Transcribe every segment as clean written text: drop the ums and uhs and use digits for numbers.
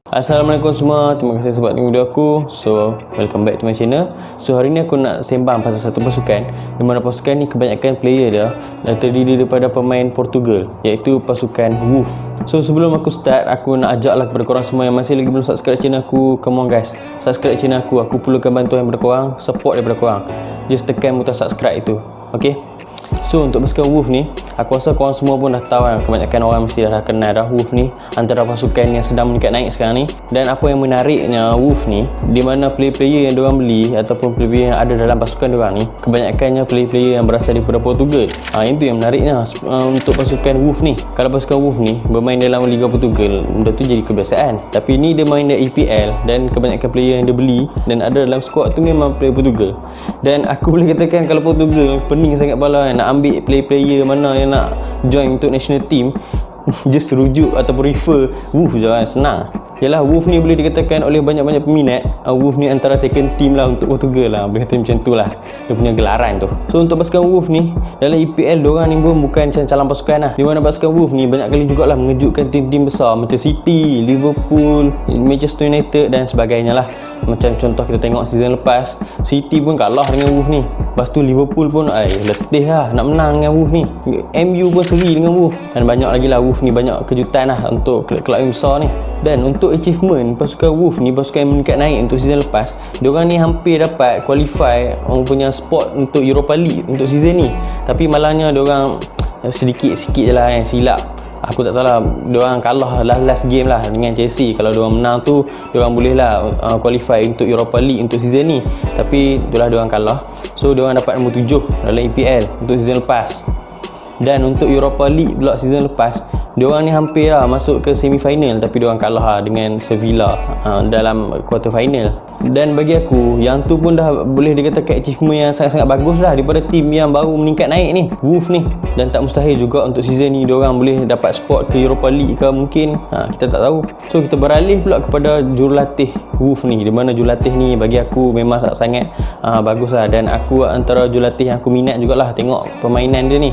Assalamualaikum semua, terima kasih sebab tengok video aku. So, welcome back to my channel. So, hari ni aku nak sembang pasal satu pasukan, di mana pasukan ni kebanyakan player dia terdiri daripada pemain Portugal, iaitu pasukan Wolf. So, sebelum aku start, aku nak ajak lah kepada korang semua yang masih lagi belum subscribe channel aku. Come on guys, subscribe channel aku. Aku perlukan bantuan daripada korang, support daripada korang. Just tekan butang subscribe itu, okay? So, untuk pasukan Wolf ni, aku rasa korang semua pun dah tahu kan, kebanyakan orang mesti dah kenal dah Wolf ni, antara pasukan yang sedang meningkat naik sekarang ni. Dan apa yang menariknya Wolf ni, di mana player-player yang diorang beli ataupun player-player yang ada dalam pasukan diorang ni, kebanyakannya player-player yang berasal daripada Portugal. Itu yang menariknya untuk pasukan Wolf ni. Kalau pasukan Wolf ni bermain dalam Liga Portugal, benda tu jadi kebiasaan. Tapi ni dia main di EPL dan kebanyakan player yang dia beli dan ada dalam squad tu memang player Portugal. Dan aku boleh katakan kalau Portugal pening sangat pala nak ambil player mana yang nak join untuk national team, just rujuk ataupun refer Wolf je kan, senang. Yalah, Wolf ni boleh dikatakan oleh banyak-banyak peminat, Wolf ni antara second team lah untuk Portugal lah, boleh kata macam tu lah dia punya gelaran tu. So, untuk pasukan Wolf ni dalam EPL, diorang ni pun bukan macam calon pasukan lah, di mana pasukan Wolf ni banyak kali jugalah mengejutkan tim-tim besar macam City, Liverpool, Manchester United dan sebagainya lah. Macam contoh kita tengok season lepas, City pun kalah dengan Wolf ni. Lepas tu Liverpool pun letih lah nak menang dengan Wolf ni. MU pun seri dengan Wolf. Dan banyak lagi lah Wolf ni, banyak kejutan lah untuk kelab-kelab yang besar ni. Dan untuk achievement pasukan Wolf ni, pasukan yang meningkat naik untuk season lepas, diorang ni hampir dapat qualify orang punya spot untuk Europa League untuk season ni. Tapi malangnya diorang sedikit-sikit je lah yang silap. Aku tak tahu lah, diorang kalah last game lah dengan Chelsea. Kalau diorang menang tu, diorang boleh lah qualify untuk Europa League untuk season ni. Tapi itulah diorang kalah. So, diorang dapat nombor 7 dalam EPL untuk season lepas. Dan untuk Europa League pula season lepas, diorang ni hampir lah masuk ke semi final, tapi diorang kalah lah dengan Sevilla dalam quarter final. Dan bagi aku, yang tu pun dah boleh dikatakan achievement yang sangat-sangat bagus lah daripada tim yang baru meningkat naik ni, Wolf ni. Dan tak mustahil juga untuk season ni diorang boleh dapat spot ke Europa League ke mungkin, kita tak tahu. So, kita beralih pula kepada jurulatih Wolf ni, di mana jurulatih ni bagi aku memang sangat-sangat bagus lah. Dan aku antara jurulatih yang aku minat jugalah tengok permainan dia ni,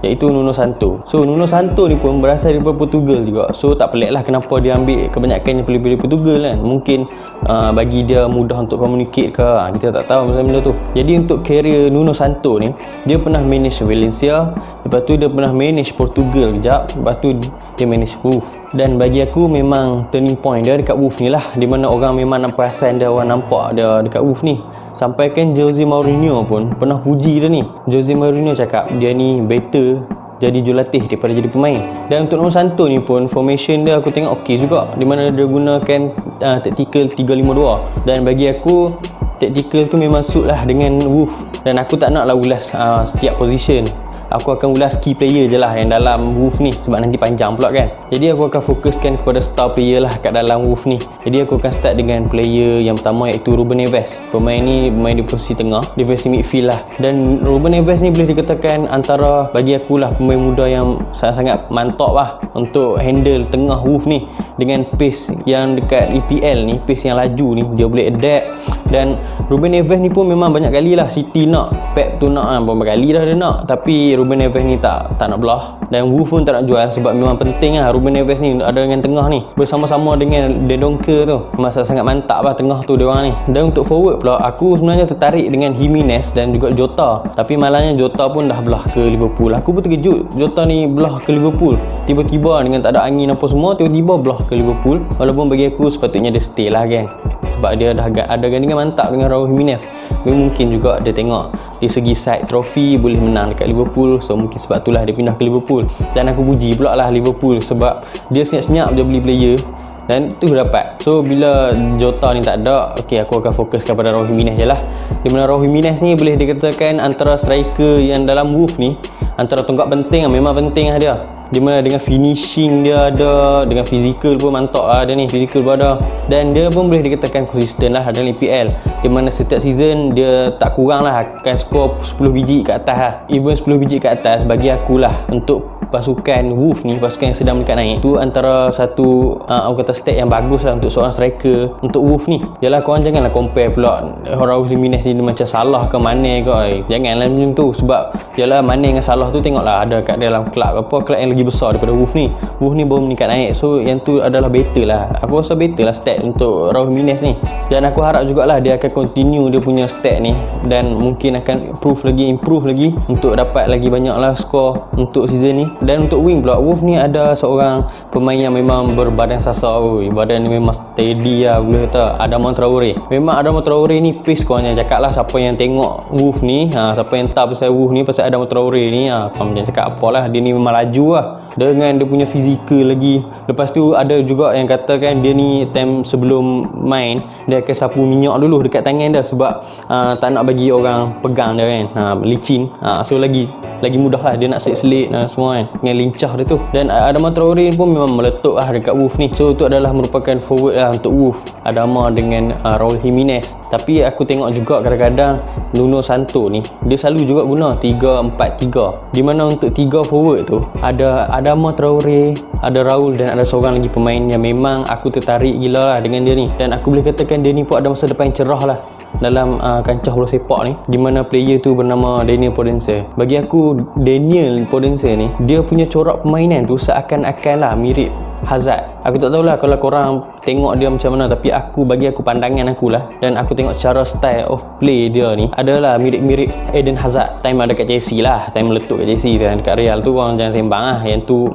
iaitu Nuno Santo. So, Nuno Santo ni pun berasal daripada Portugal juga. So, tak pelik lah kenapa dia ambil kebanyakannya player-player Portugal kan. Mungkin bagi dia mudah untuk communicate ke, kita tak tahu macam benda tu. Jadi untuk career Nuno Santo ni, dia pernah manage Valencia, lepas tu dia pernah manage Portugal kejap, lepas tu dia manage Wolf. Dan bagi aku memang turning point dia dekat Wolf ni lah, di mana orang memang nak perasan dia, orang nampak dia dekat Wolf ni. Sampaikan Jose Mourinho pun pernah puji dia ni. Jose Mourinho cakap dia ni better jadi jurulatih daripada jadi pemain. Dan untuk Nuno Santo ni pun formation dia aku tengok okey juga, di mana dia gunakan tactical 3-5-2. Dan bagi aku tactical tu memang suit lah dengan Wolf. Dan aku tak nak lah ulas setiap position. Aku akan ulas key player je lah yang dalam Wolf ni, sebab nanti panjang pula kan. Jadi aku akan fokuskan kepada star player lah kat dalam Wolf ni. Jadi aku akan start dengan player yang pertama, iaitu Ruben Neves. Pemain ni bermain di posisi tengah, defensive midfield lah. Dan Ruben Neves ni boleh dikatakan antara bagi aku lah pemain muda yang sangat-sangat mantap lah untuk handle tengah Wolf ni. Dengan pace yang dekat EPL ni, pace yang laju ni, dia boleh adapt. Dan Ruben Neves ni pun memang banyak kali lah City nak, Pep tu nak, berapa kali dah dia nak, tapi Ruben Neves ni tak nak belah. Dan Wolf pun tak nak jual, sebab memang penting lah Ruben Neves ni ada dengan tengah ni, bersama-sama dengan Dendoncker tu. Masa sangat mantap lah tengah tu diorang ni. Dan untuk forward pula, aku sebenarnya tertarik dengan Jimenez dan juga Jota. Tapi malangnya Jota pun dah belah ke Liverpool. Aku pun terkejut Jota ni belah ke Liverpool tiba-tiba, dengan tak ada angin apa semua, tiba-tiba belah ke Liverpool. Walaupun bagi aku sepatutnya dia stay lah kan, sebab dia dah ada gandingan mantap dengan Raul Jimenez. Mungkin juga dia tengok dari segi side trofi boleh menang dekat Liverpool, so mungkin sebab itulah dia pindah ke Liverpool. Dan aku puji pula lah Liverpool, sebab dia senyap-senyap je beli player dan tu dapat. So, bila Jota ni tak ada, okey, aku akan fokus kepada Raul Jimenez je lah. Di mana Raul Jimenez ni boleh dikatakan antara striker yang dalam Wolf ni, antara tonggak penting lah, memang penting lah dia. Di mana dengan finishing dia ada, dengan fizikal pun mantap lah dia ni, fizikal pun ada. Dan dia pun boleh dikatakan konsisten lah dalam EPL, di mana setiap season dia tak kurang lah akan skor 10 biji ke atas lah. Even 10 biji ke atas bagi akulah untuk pasukan Wolf ni, pasukan yang sedang meningkat naik tu, antara satu aku kata stat yang bagus lah untuk seorang striker untuk Wolf ni. Yalah, korang janganlah compare pula Raul Jimenez ni macam Salah ke Mane ke, janganlah macam tu. Sebab yalah, Mane dengan Salah tu tengoklah ada kat dalam kelab apa, kelab yang lagi lagi besar daripada Wolf ni. Wolf ni baru meningkat naik, so yang tu adalah better lah. Aku rasa better lah stat untuk Raul Jimenez ni, dan aku harap jugalah dia akan continue dia punya stat ni, dan mungkin akan improve lagi untuk dapat lagi banyak lah skor untuk season ni. Dan untuk wing pula, Wolf ni ada seorang pemain yang memang berbadan sasar. Badan ni memang steady lah, boleh kata. Adama Traore, memang Adama Traore ni pace, korang jangan cakap lah siapa yang tengok Wolf ni, siapa yang tahu pasal Wolf ni, pasal Adama Traore ni, korang jangan cakap apalah, dia ni memang laju lah dengan dia punya fizikal lagi. Lepas tu ada juga yang katakan dia ni time sebelum main dia akan sapu minyak dulu dekat tangan dia, sebab tak nak bagi orang pegang dia kan, licin, so lagi mudah lah dia nak selit-selit semua kan, dengan lincah dia tu. Dan Adama Traore pun memang meletup lah dekat Wolf ni, so itu adalah merupakan forward lah untuk Wolf, Adama dengan Raul Jimenez. Tapi aku tengok juga kadang-kadang Nuno Santo ni dia selalu juga guna 3-4-3, di mana untuk 3 forward tu ada Adama Traore, ada Raul, dan ada seorang lagi pemain yang memang aku tertarik gila lah dengan dia ni. Dan aku boleh katakan dia ni pun ada masa depan yang cerah lah dalam kancah bola sepak ni, di mana player tu bernama Daniel Podence. Bagi aku Daniel Podence ni, dia punya corak permainan tu seakan-akan lah mirip Hazard. Aku tak tahulah kalau korang tengok dia macam mana, tapi bagi aku pandangan aku lah, dan aku tengok cara style of play dia ni adalah mirip-mirip Eden Hazard time ada kat Chelsea lah, time meletup kat Chelsea kan. Dekat Real tu korang jangan sembang lah, yang tu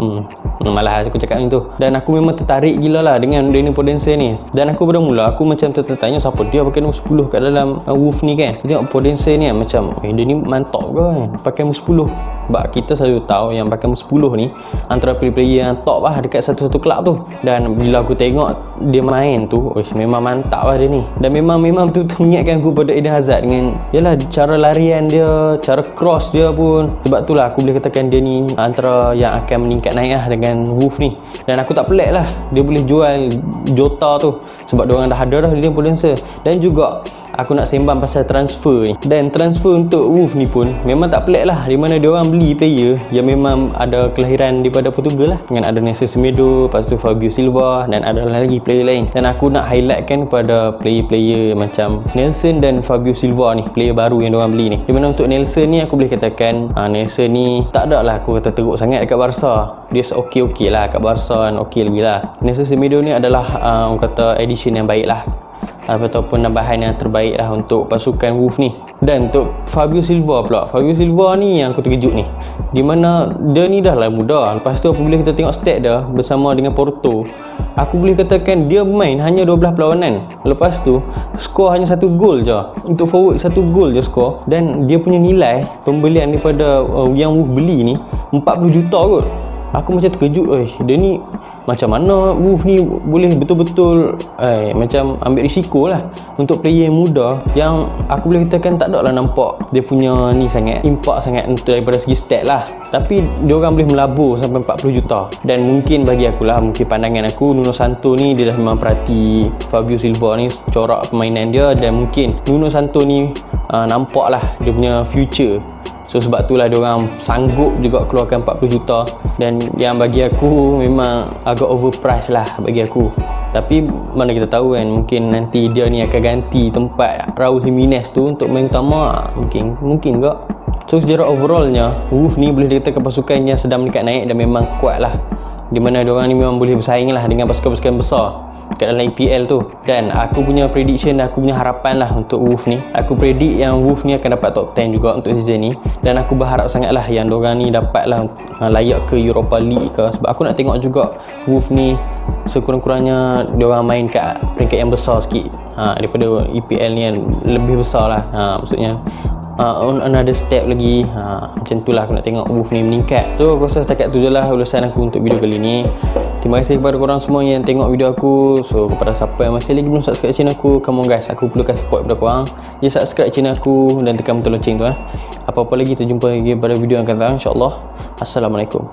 malah aku cakap macam tu. Dan aku memang tertarik gila lah dengan Daniel Podence ni, dan aku pada mula aku macam tertanya siapa dia pakai nombor 10 kat dalam Wolf ni kan. Aku tengok Podence ni macam dia ni mantap ke kan pakai nombor 10, sebab kita selalu tahu yang pakai nombor 10 ni antara player yang top lah dekat satu-satu kelab tu. Dan bila aku tengok dia main tu, memang mantap lah dia ni, dan memang betul-betul mengingatkan aku pada Eden Hazard dengan yalah cara larian dia, cara cross dia pun. Sebab tu lah aku boleh katakan dia ni antara yang akan meningkat naik lah dengan Wolf ni. Dan aku tak pelik lah dia boleh jual Jota tu, sebab diorang dah ada dah dia Podence. Dan juga aku nak sembang pasal transfer ni, dan transfer untuk Wolf ni pun memang tak pelik lah, di mana diorang beli player yang memang ada kelahiran daripada Portugal lah, dengan ada Nelson Semedo, lepas tu Fabio Silva, dan ada lagi player lain. Dan aku nak highlightkan kepada player-player macam Nelson dan Fabio Silva ni, player baru yang diorang beli ni. Di mana untuk Nelson ni aku boleh katakan Nelson ni tak ada lah aku kata teruk sangat dekat Barca, dia okey lah kat Barca, okey lagi lah. Nelson Semedo ni adalah orang kata addition yang baik lah, ataupun nambahan yang terbaik lah untuk pasukan Wolf ni. Dan untuk Fabio Silva pula, Fabio Silva ni yang aku terkejut ni, di mana dia ni dah lah muda. Lepas tu apabila kita tengok stat dia bersama dengan Porto, aku boleh katakan dia main hanya 12 perlawanan, lepas tu skor hanya 1 gol je. Untuk forward 1 gol je skor, dan dia punya nilai pembelian daripada yang Wolf beli ni 40 juta kot. Aku macam terkejut, dia ni macam mana Wolf ni boleh betul-betul macam ambil risiko lah untuk player yang muda, yang aku boleh katakan tak ada lah nampak dia punya ni sangat impact sangat untuk daripada segi stat lah, tapi diorang boleh melabur sampai 40 juta. Dan mungkin bagi aku lah, mungkin pandangan aku, Nuno Santo ni dia dah memang perhati Fabio Silva ni, corak permainan dia, dan mungkin Nuno Santo ni nampak lah dia punya future. So sebab itulah diorang sanggup juga keluarkan 40 juta, dan yang bagi aku memang agak overpriced lah bagi aku. Tapi mana kita tahu kan, mungkin nanti dia ni akan ganti tempat Raul Jimenez tu untuk main utama, mungkin ke. So sejarah overallnya Wolf ni boleh dikatakan pasukan yang sedang meningkat naik dan memang kuat lah, di mana diorang ni memang boleh bersaing lah dengan pasukan-pasukan besar kat dalam EPL tu. Dan aku punya prediction, aku punya harapan lah untuk Wolf ni, aku predict yang Wolf ni akan dapat top 10 juga untuk season ni. Dan aku berharap sangat lah yang diorang ni dapat lah layak ke Europa League ke, sebab aku nak tengok juga Wolf ni sekurang-kurangnya diorang main kat peringkat yang besar sikit daripada EPL ni yang lebih besar lah, maksudnya on another step lagi. Macam tu lah aku nak tengok Wolf ni meningkat. So aku rasa setakat tu je lah ulasan aku untuk video kali ni. Terima kasih kepada korang semua yang tengok video aku. So kepada siapa yang masih lagi belum subscribe channel aku, come on guys, aku perlukan support daripada korang. Jadi subscribe channel aku dan tekan butang lonceng tu. Apa-apa lagi, kita jumpa lagi pada video yang akan datang, insyaAllah. Assalamualaikum.